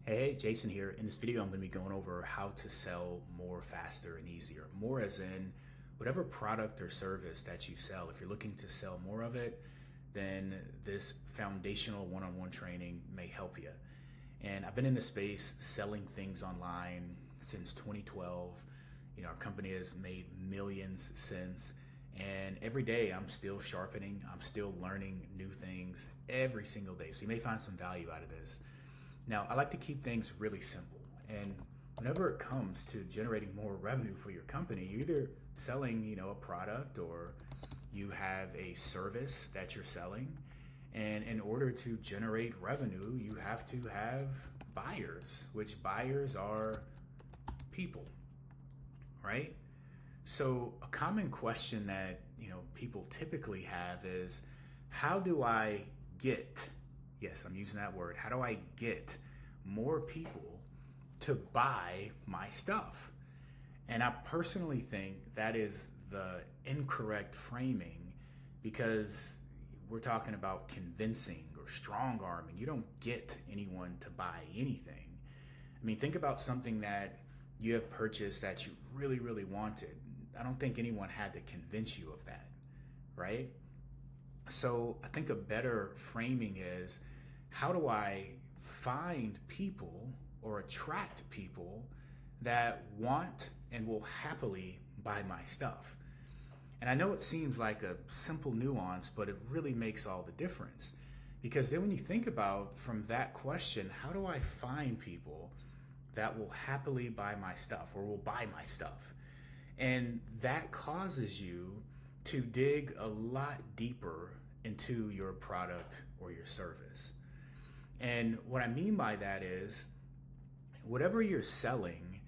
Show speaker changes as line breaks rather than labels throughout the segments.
Hey, Jason here. In this video, I'm going to be going over how to sell more faster and easier. More as in whatever product or service that you sell. If you're looking to sell more of it, then this foundational one-on-one training may help you. And I've been in this space selling things online since 2012. Our company has made millions since. And every day I'm still sharpening. I'm still learning new things every single day. So you may find some value out of this. Now, I like to keep things really simple. And whenever it comes to generating more revenue for your company, you're either selling, a product or you have a service that you're selling. And in order to generate revenue, you have to have buyers, which buyers are people, right? So a common question that, people typically have is, how do I get, yes, I'm using that word, how do I get more people to buy my stuff? And I personally think that is the incorrect framing, because we're talking about convincing or strong arming. You don't get anyone to buy anything. I mean, think about something that you have purchased that you really, really wanted. I don't think anyone had to convince you of that, right? So I think a better framing is, how do I find people or attract people that want and will happily buy my stuff? And I know it seems like a simple nuance, but it really makes all the difference. Because then when you think about from that question, how do I find people that will happily buy my stuff or will buy my stuff? And that causes you to dig a lot deeper into your product or your service. And what I mean by that is, whatever you're selling,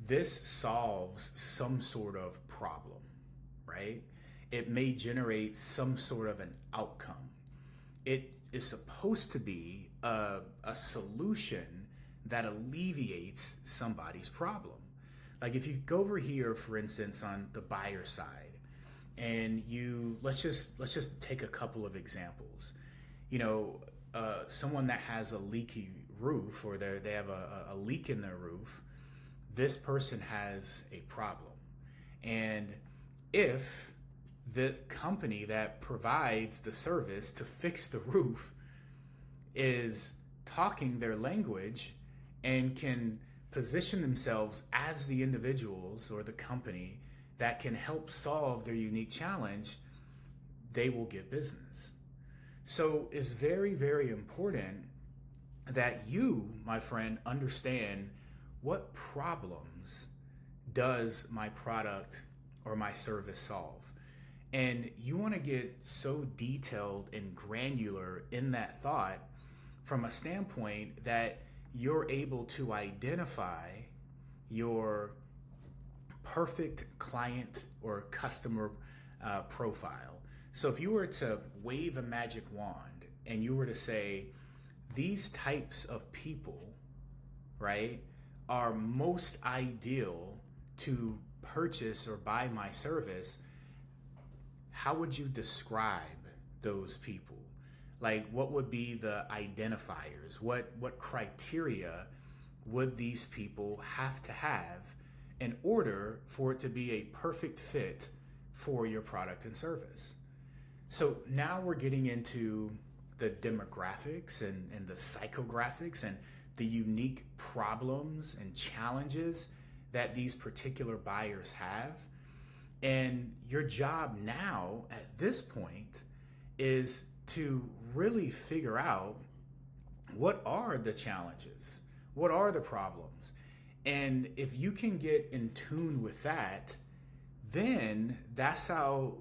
this solves some sort of problem, right? It may generate some sort of an outcome. It is supposed to be a solution that alleviates somebody's problem. Like if you go over here, for instance, on the buyer side, and let's just take a couple of examples. Someone that has a leaky roof, or they have a leak in their roof, this person has a problem. And if the company that provides the service to fix the roof is talking their language and can position themselves as the individuals or the company that can help solve their unique challenge, they will get business. So it's very, very important that you, my friend, understand what problems does my product or my service solve. And you want to get so detailed and granular in that thought from a standpoint that you're able to identify your perfect client or customer profile. So if you were to wave a magic wand and you were to say, these types of people, right, are most ideal to purchase or buy my service, how would you describe those people? Like, what would be the identifiers? What criteria would these people have to have in order for it to be a perfect fit for your product and service? So now we're getting into the demographics and the psychographics and the unique problems and challenges that these particular buyers have. And your job now at this point is to really figure out, what are the challenges? What are the problems? And if you can get in tune with that, then that's how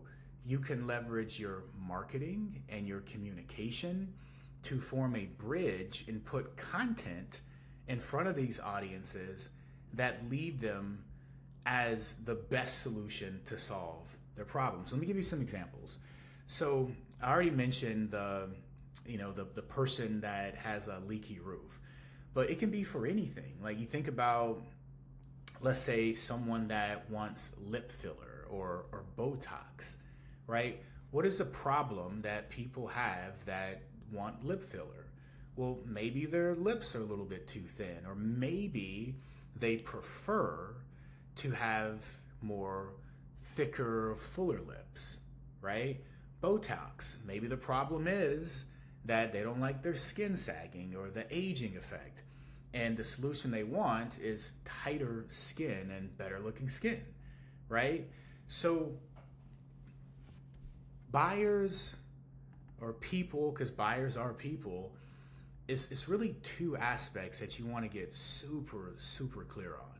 you can leverage your marketing and your communication to form a bridge and put content in front of these audiences that lead them as the best solution to solve their problems. So let me give you some examples. So I already mentioned the person that has a leaky roof, but it can be for anything. Like you think about, let's say someone that wants lip filler or Botox, right? What is the problem that people have that want lip filler? Well, maybe their lips are a little bit too thin, or maybe they prefer to have more thicker, fuller lips, right? Botox, maybe the problem is that they don't like their skin sagging or the aging effect. And the solution they want is tighter skin and better looking skin, right? So buyers or people, because buyers are people, it's really two aspects that you want to get super clear on.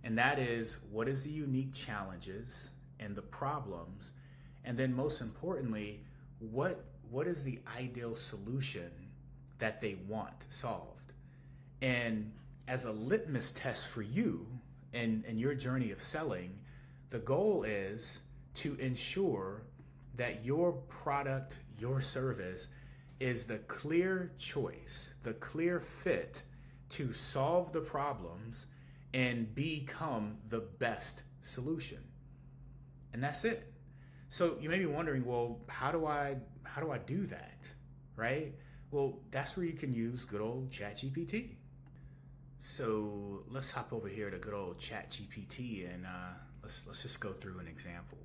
And that is, what is the unique challenges and the problems? And then most importantly, what is the ideal solution that they want solved? And as a litmus test for you and your journey of selling, the goal is to ensure that your product, your service is the clear choice, the clear fit to solve the problems and become the best solution. And that's it. So you may be wondering, well, how do I do that, right? Well, that's where you can use good old ChatGPT. So let's hop over here to good old ChatGPT and let's just go through an example.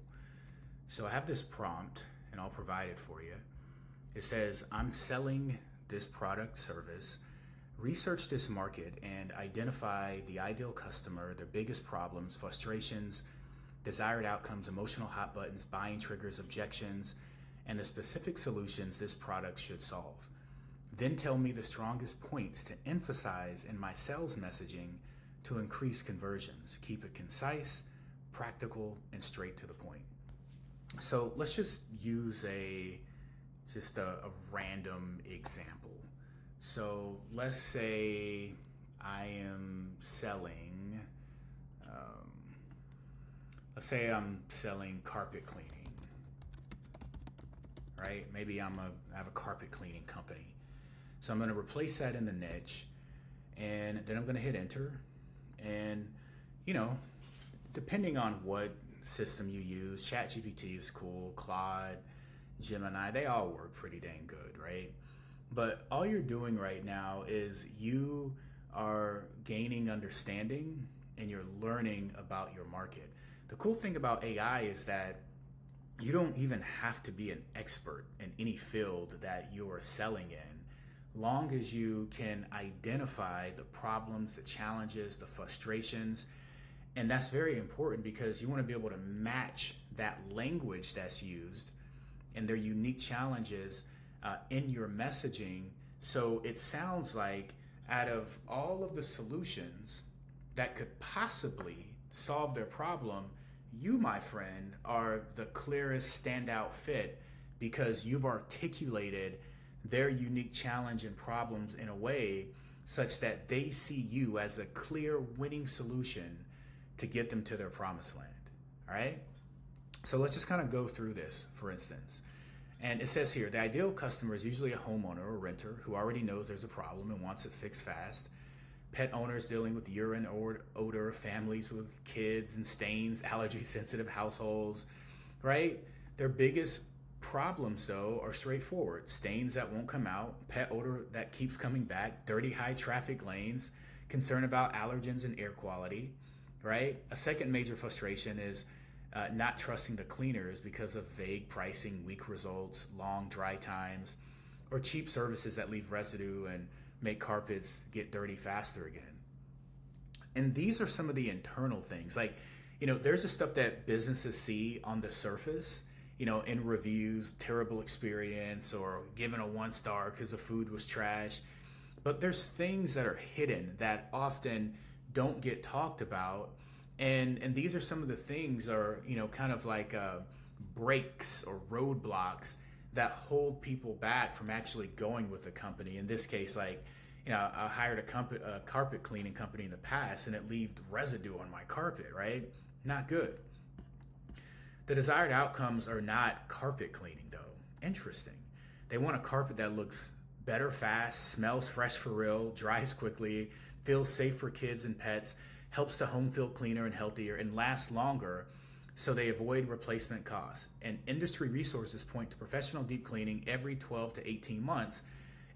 So I have this prompt and I'll provide it for you. It says, I'm selling this product service, research this market and identify the ideal customer, their biggest problems, frustrations, desired outcomes, emotional hot buttons, buying triggers, objections, and the specific solutions this product should solve. Then tell me the strongest points to emphasize in my sales messaging to increase conversions. Keep it concise, practical, and straight to the point. So let's just use a random example. So let's say I am selling, let's say I'm selling carpet cleaning, right? Maybe I have a carpet cleaning company. So I'm going to replace that in the niche, and then I'm going to hit enter. And, depending on what system you use, ChatGPT is cool, Claude, Gemini, they all work pretty dang good, right? But all you're doing right now is you are gaining understanding and you're learning about your market. The cool thing about AI is that you don't even have to be an expert in any field that you're selling in, long as you can identify the problems, the challenges, the frustrations. And that's very important because you want to be able to match that language that's used and their unique challenges in your messaging. So it sounds like out of all of the solutions that could possibly solve their problem, you, my friend, are the clearest standout fit because you've articulated their unique challenge and problems in a way such that they see you as a clear winning solution to get them to their promised land. All right? So let's just kind of go through this, for instance. And it says here, the ideal customer is usually a homeowner or renter who already knows there's a problem and wants it fixed fast. Pet owners dealing with urine or odor, families with kids and stains, allergy-sensitive households, right? Their biggest problems, though, are straightforward. Stains that won't come out, pet odor that keeps coming back, dirty high traffic lanes, concern about allergens and air quality, right? A second major frustration is not trusting the cleaners because of vague pricing, weak results, long dry times, or cheap services that leave residue and make carpets get dirty faster again. And these are some of the internal things. Like, there's the stuff that businesses see on the surface, in reviews, terrible experience, or given a 1-star because the food was trash. But there's things that are hidden that often don't get talked about. And these are some of the things are, kind of like breaks or roadblocks that hold people back from actually going with the company. In this case, like, I hired a carpet cleaning company in the past and it left residue on my carpet, right? Not good. The desired outcomes are not carpet cleaning, though. Interesting. They want a carpet that looks better fast, smells fresh for real, dries quickly, feels safe for kids and pets, helps the home feel cleaner and healthier, and lasts longer so they avoid replacement costs. And industry resources point to professional deep cleaning every 12 to 18 months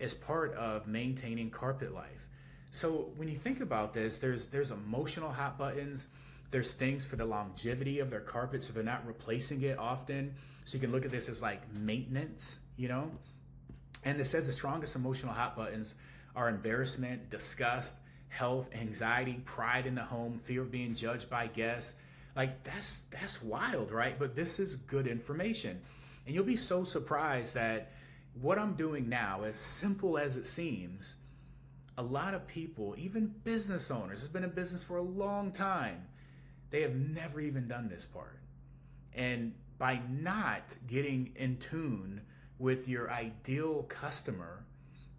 is part of maintaining carpet life. So when you think about this, there's emotional hot buttons. There's things for the longevity of their carpet, so they're not replacing it often. So you can look at this as like maintenance, you know? And it says the strongest emotional hot buttons are embarrassment, disgust, health, anxiety, pride in the home, fear of being judged by guests. Like that's wild, right? But this is good information. And you'll be so surprised that what I'm doing now, as simple as it seems, a lot of people, even business owners, has been in business for a long time, they have never even done this part. And by not getting in tune with your ideal customer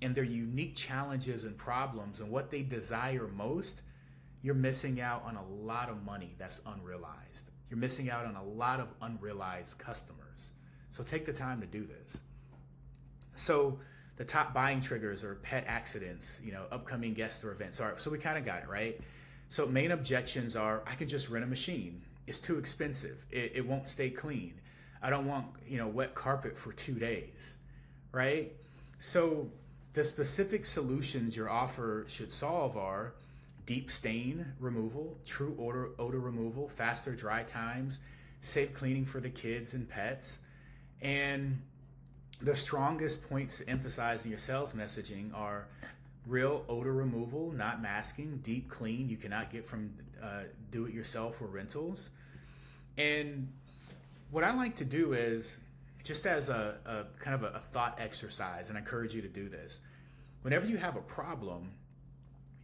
and their unique challenges and problems and what they desire most, you're missing out on a lot of money that's unrealized. You're missing out on a lot of unrealized customers. So take the time to do this. So the top buying triggers are pet accidents, upcoming guests or events. All right, so we kind of got it, right? So main objections are, I can just rent a machine. It's too expensive. It won't stay clean. I don't want, wet carpet for 2 days, right? So the specific solutions your offer should solve are deep stain removal, true odor removal, faster dry times, safe cleaning for the kids and pets. And the strongest points to emphasize in your sales messaging are real odor removal, not masking, deep clean you cannot get from do-it-yourself or rentals. And what I like to do is, just as a kind of a thought exercise, and I encourage you to do this, whenever you have a problem,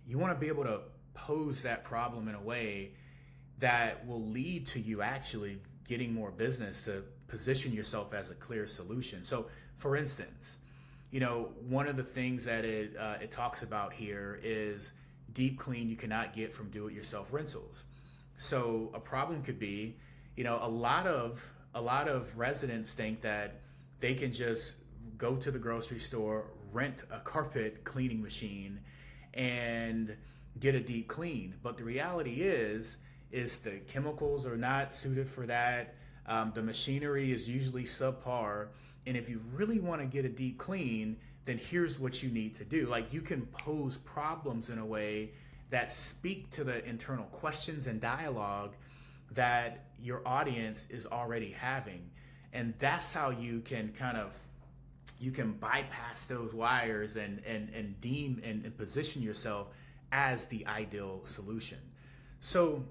you want to be able to pose that problem in a way that will lead to you actually getting more business, to position yourself as a clear solution. So for instance, one of the things that it talks about here is deep clean you cannot get from do-it-yourself rentals. So a problem could be, a lot of residents think that they can just go to the grocery store, rent a carpet cleaning machine, and get a deep clean. But the reality is the chemicals are not suited for that. The machinery is usually subpar. And if you really want to get a deep clean, then here's what you need to do. Like, you can pose problems in a way that speak to the internal questions and dialogue that your audience is already having. And that's how you can you can bypass those wires and deem and position yourself as the ideal solution. So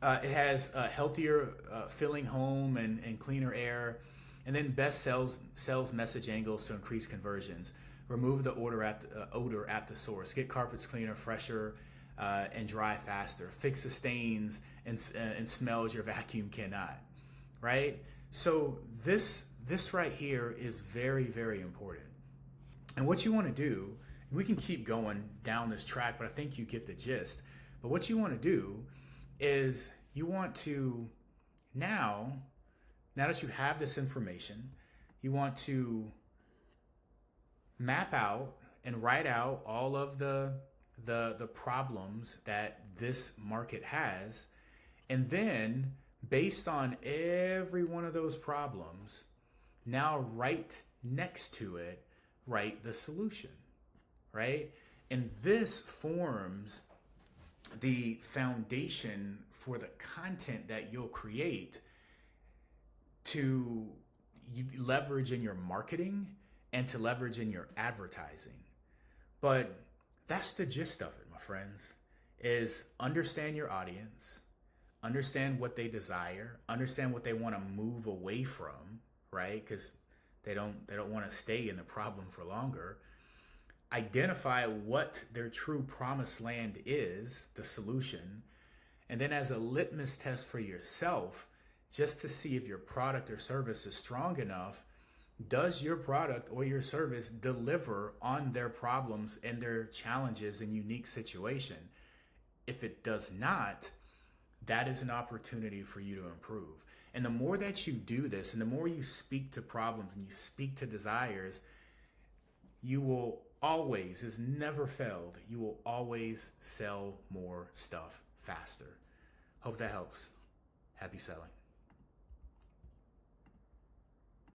it has a healthier filling home and cleaner air, and then best sales message angles to increase conversions. Remove the odor at the source. Get carpets cleaner, fresher, and dry faster. Fix the stains and smells your vacuum cannot. Right? So this right here is very, very important. And what you want to do, and we can keep going down this track, but I think you get the gist. But what you want to do is you want to now that you have this information, you want to map out and write out all of the problems that this market has, and then based on every one of those problems, now right next to it, write the solution, right? And this forms the foundation for the content that you'll create to leverage in your marketing and to leverage in your advertising. But that's the gist of it, my friends, is understand your audience, understand what they desire, understand what they want to move away from, right? Because they don't want to stay in the problem for longer. Identify what their true promised land is, the solution, and then as a litmus test for yourself, just to see if your product or service is strong enough, does your product or your service deliver on their problems and their challenges and unique situation? If it does not, that is an opportunity for you to improve. And the more that you do this, and the more you speak to problems and you speak to desires, you will always, it's never failed, you will always sell more stuff faster. Hope that helps. Happy selling.